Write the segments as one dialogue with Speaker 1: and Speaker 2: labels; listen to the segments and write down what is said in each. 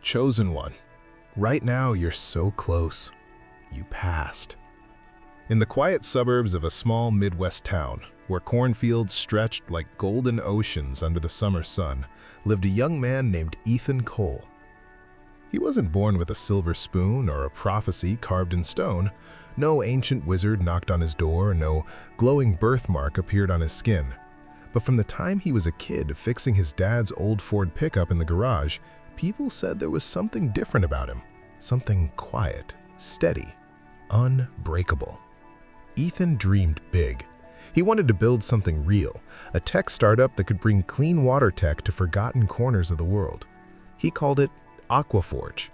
Speaker 1: Chosen one. Right now, you're so close. You passed. In the quiet suburbs of a small Midwest town, where cornfields stretched like golden oceans under the summer sun, lived a young man named Ethan Cole. He wasn't born with a silver spoon or a prophecy carved in stone. No ancient wizard knocked on his door, no glowing birthmark appeared on his skin. But from the time he was a kid fixing his dad's old Ford pickup in the garage, people said there was something different about him. Something quiet, steady, unbreakable. Ethan dreamed big. He wanted to build something real, a tech startup that could bring clean water tech to forgotten corners of the world. He called it Aquaforge.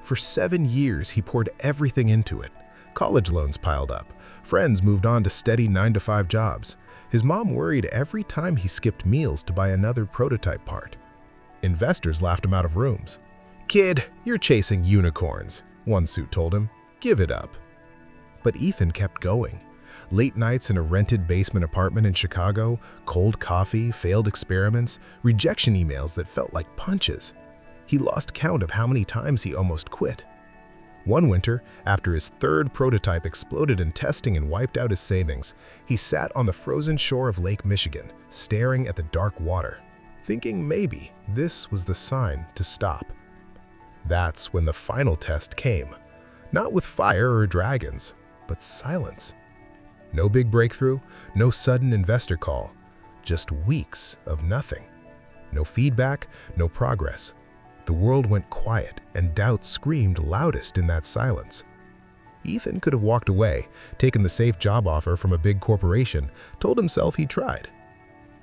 Speaker 1: For 7 years, he poured everything into it. College loans piled up. Friends moved on to steady 9-to-5 jobs. His mom worried every time he skipped meals to buy another prototype part. Investors laughed him out of rooms. "Kid, you're chasing unicorns," one suit told him. "Give it up." But Ethan kept going. Late nights in a rented basement apartment in Chicago, cold coffee, failed experiments, rejection emails that felt like punches. He lost count of how many times he almost quit. One winter, after his third prototype exploded in testing and wiped out his savings, he sat on the frozen shore of Lake Michigan, staring at the dark water, thinking maybe this was the sign to stop. That's when the final test came. Not with fire or dragons, but silence. No big breakthrough, no sudden investor call, just weeks of nothing. No feedback, no progress. The world went quiet and doubt screamed loudest in that silence. Ethan could have walked away, taken the safe job offer from a big corporation, told himself he tried.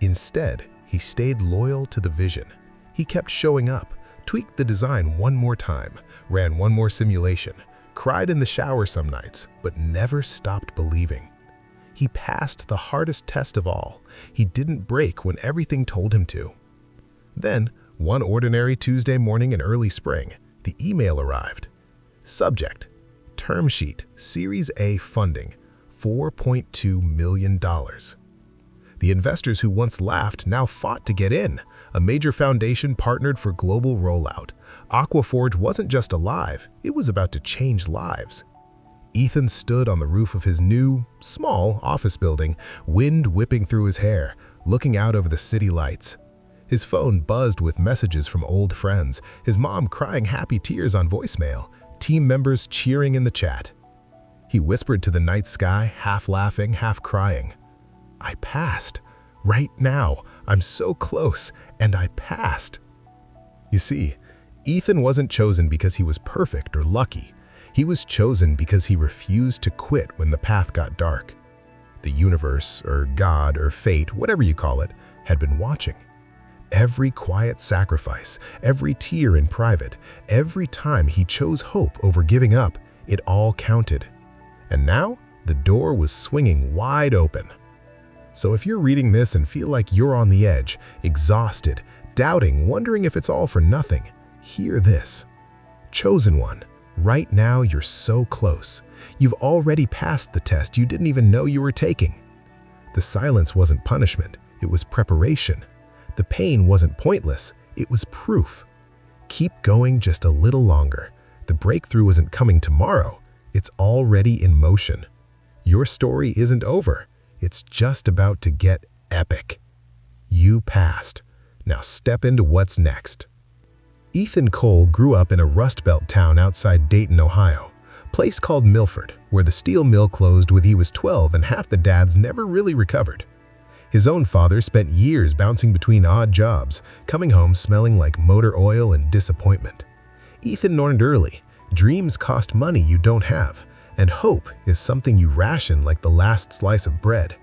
Speaker 1: Instead, he stayed loyal to the vision. He kept showing up, tweaked the design one more time, ran one more simulation, cried in the shower some nights, but never stopped believing. He passed the hardest test of all. He didn't break when everything told him to. Then, one ordinary Tuesday morning in early spring, the email arrived. Subject: Term sheet, Series A funding, $4.2 million. The investors who once laughed now fought to get in. A major foundation partnered for global rollout. Aquaforge wasn't just alive, it was about to change lives. Ethan stood on the roof of his new, small office building, wind whipping through his hair, looking out over the city lights. His phone buzzed with messages from old friends, his mom crying happy tears on voicemail, team members cheering in the chat. He whispered to the night sky, half laughing, half crying, "I passed. Right now, I'm so close, and I passed." You see, Ethan wasn't chosen because he was perfect or lucky. He was chosen because he refused to quit when the path got dark. The universe, or God, or fate, whatever you call it, had been watching. Every quiet sacrifice, every tear in private, every time he chose hope over giving up, it all counted. And now, the door was swinging wide open. So if you're reading this and feel like you're on the edge, exhausted, doubting, wondering if it's all for nothing, hear this. Chosen one, right now you're so close. You've already passed the test you didn't even know you were taking. The silence wasn't punishment, it was preparation. The pain wasn't pointless, it was proof. Keep going just a little longer. The breakthrough isn't coming tomorrow, it's already in motion. Your story isn't over, it's just about to get epic. You passed. Now step into what's next. Ethan Cole grew up in a Rust Belt town outside Dayton, Ohio, a place called Milford, where the steel mill closed when he was 12 and half the dads never really recovered. His own father spent years bouncing between odd jobs, coming home smelling like motor oil and disappointment. Ethan learned early, dreams cost money you don't have, and hope is something you ration like the last slice of bread.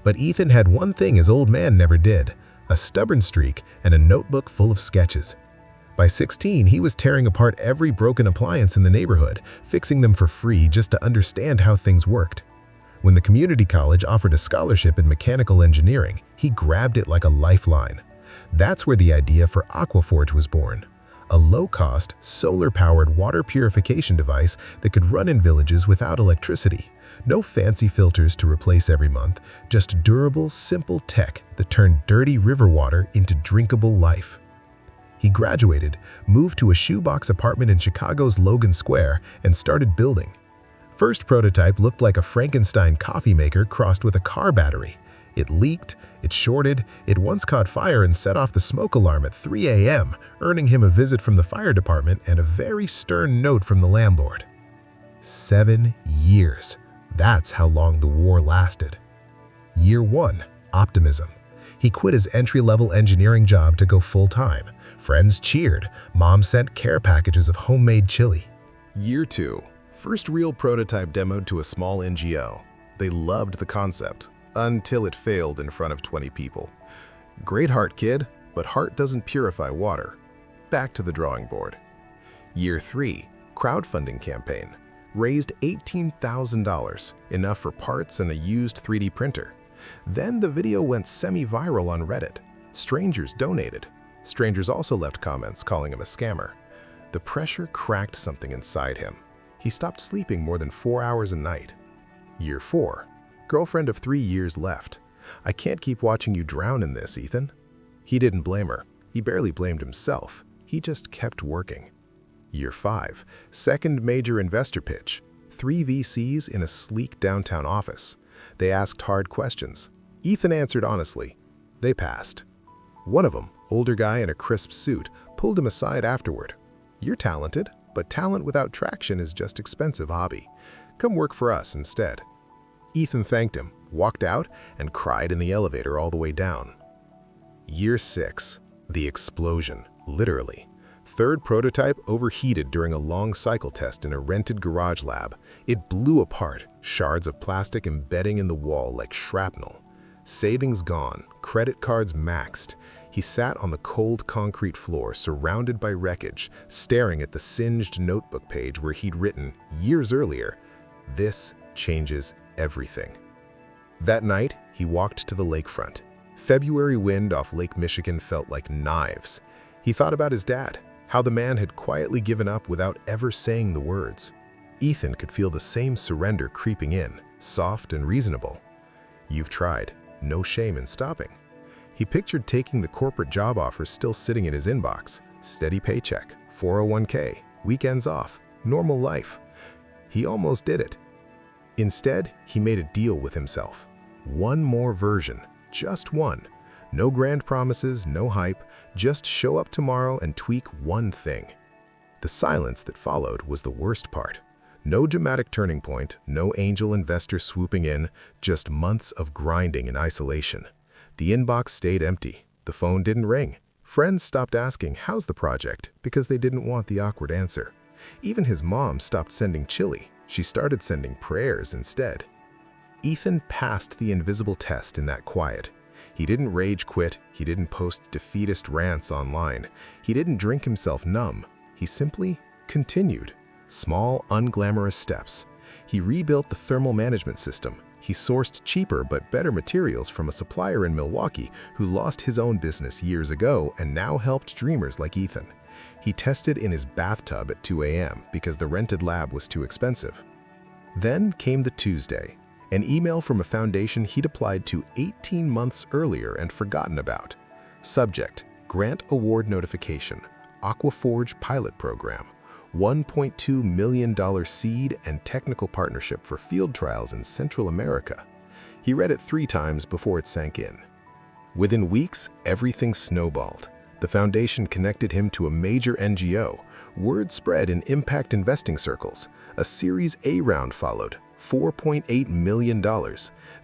Speaker 1: But Ethan had one thing his old man never did, a stubborn streak and a notebook full of sketches. By 16, he was tearing apart every broken appliance in the neighborhood, fixing them for free just to understand how things worked. When the community college offered a scholarship in mechanical engineering, he grabbed it like a lifeline. That's where the idea for Aquaforge was born. A low-cost, solar-powered water purification device that could run in villages without electricity. No fancy filters to replace every month, just durable, simple tech that turned dirty river water into drinkable life. He graduated, moved to a shoebox apartment in Chicago's Logan Square, and started building. First prototype looked like a Frankenstein coffee maker crossed with a car battery. It leaked, it shorted, it once caught fire and set off the smoke alarm at 3 a.m., earning him a visit from the fire department and a very stern note from the landlord. 7 years. That's how long the war lasted. Year 1. Optimism. He quit his entry-level engineering job to go full-time. Friends cheered. Mom sent care packages of homemade chili. Year 2. First real prototype demoed to a small NGO. They loved the concept, until it failed in front of 20 people. Great heart, kid, but heart doesn't purify water. Back to the drawing board. Year 3. Crowdfunding campaign. Raised $18,000, enough for parts and a used 3D printer. Then the video went semi-viral on Reddit. Strangers donated. Strangers also left comments calling him a scammer. The pressure cracked something inside him. He stopped sleeping more than 4 hours a night. Year 4. Girlfriend of 3 years left. I can't keep watching you drown in this, Ethan. He didn't blame her. He barely blamed himself. He just kept working. Year 5. Second major investor pitch. 3 VCs in a sleek downtown office. They asked hard questions. Ethan answered honestly. They passed. One of them, older guy in a crisp suit, pulled him aside afterward. You're talented, but talent without traction is just expensive hobby. Come work for us instead. Ethan thanked him, walked out, and cried in the elevator all the way down. Year 6. The explosion, literally. Third prototype overheated during a long cycle test in a rented garage lab. It blew apart, shards of plastic embedding in the wall like shrapnel. Savings gone, credit cards maxed. He sat on the cold concrete floor surrounded by wreckage, staring at the singed notebook page where he'd written, years earlier, "This changes everything." That night, he walked to the lakefront. February wind off Lake Michigan felt like knives. He thought about his dad, how the man had quietly given up without ever saying the words. Ethan could feel the same surrender creeping in, soft and reasonable. You've tried. No shame in stopping. He pictured taking the corporate job offer still sitting in his inbox. Steady paycheck, 401k, weekends off, normal life. He almost did it. Instead, he made a deal with himself. One more version, just one. No grand promises, no hype, just show up tomorrow and tweak one thing. The silence that followed was the worst part. No dramatic turning point, no angel investor swooping in, just months of grinding in isolation. The inbox stayed empty. The phone didn't ring. Friends stopped asking, "How's the project?" because they didn't want the awkward answer. Even his mom stopped sending chili. She started sending prayers instead. Ethan passed the invisible test in that quiet. He didn't rage quit. He didn't post defeatist rants online. He didn't drink himself numb. He simply continued. Small, unglamorous steps. He rebuilt the thermal management system. He sourced cheaper but better materials from a supplier in Milwaukee who lost his own business years ago and now helped dreamers like Ethan. He tested in his bathtub at 2 a.m. because the rented lab was too expensive. Then came the Tuesday, an email from a foundation he'd applied to 18 months earlier and forgotten about. Subject: Grant Award Notification, Aquaforge Pilot Program, $1.2 million seed and technical partnership for field trials in Central America. He read it 3 times before it sank in. Within weeks, everything snowballed. The foundation connected him to a major NGO. Word spread in impact investing circles. A Series A round followed, $4.8 million.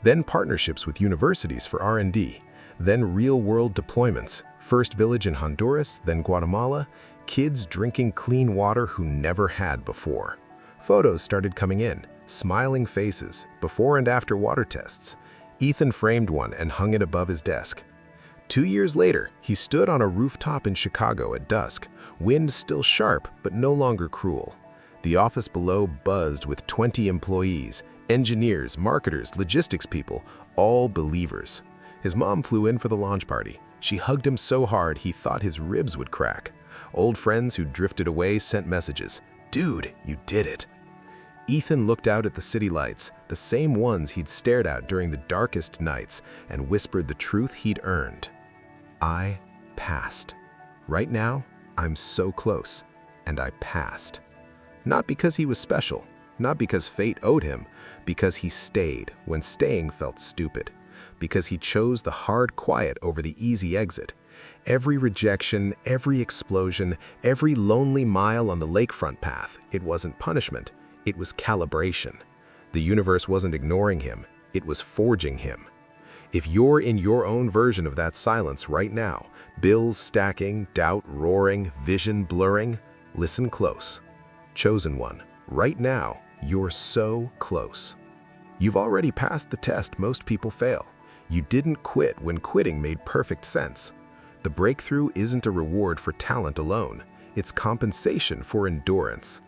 Speaker 1: Then partnerships with universities for R&D. Then real-world deployments. First village in Honduras, then Guatemala. Kids drinking clean water who never had before. Photos started coming in, smiling faces, before and after water tests. Ethan framed one and hung it above his desk. 2 years later, he stood on a rooftop in Chicago at dusk, wind still sharp but no longer cruel. The office below buzzed with 20 employees, engineers, marketers, logistics people, all believers. His mom flew in for the launch party. She hugged him so hard he thought his ribs would crack. Old friends who drifted away sent messages. "Dude, you did it." Ethan looked out at the city lights, the same ones he'd stared at during the darkest nights, and whispered the truth he'd earned. I passed. Right now, I'm so close, and I passed. Not because he was special, not because fate owed him, because he stayed when staying felt stupid, because he chose the hard quiet over the easy exit. Every rejection, every explosion, every lonely mile on the lakefront path, it wasn't punishment, it was calibration. The universe wasn't ignoring him, it was forging him. If you're in your own version of that silence right now, bills stacking, doubt roaring, vision blurring, listen close. Chosen one, right now, you're so close. You've already passed the test most people fail. You didn't quit when quitting made perfect sense. The breakthrough isn't a reward for talent alone, it's compensation for endurance.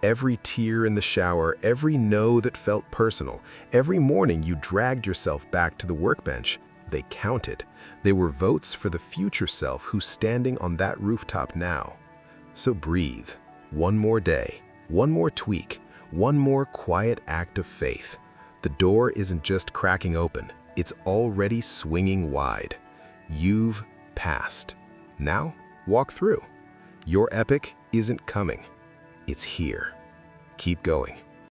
Speaker 1: Every tear in the shower, every no that felt personal, every morning you dragged yourself back to the workbench, they counted. They were votes for the future self who's standing on that rooftop now. So breathe. One more day, one more tweak, one more quiet act of faith. The door isn't just cracking open, it's already swinging wide. You've passed. Now, walk through. Your epic isn't coming. It's here. Keep going.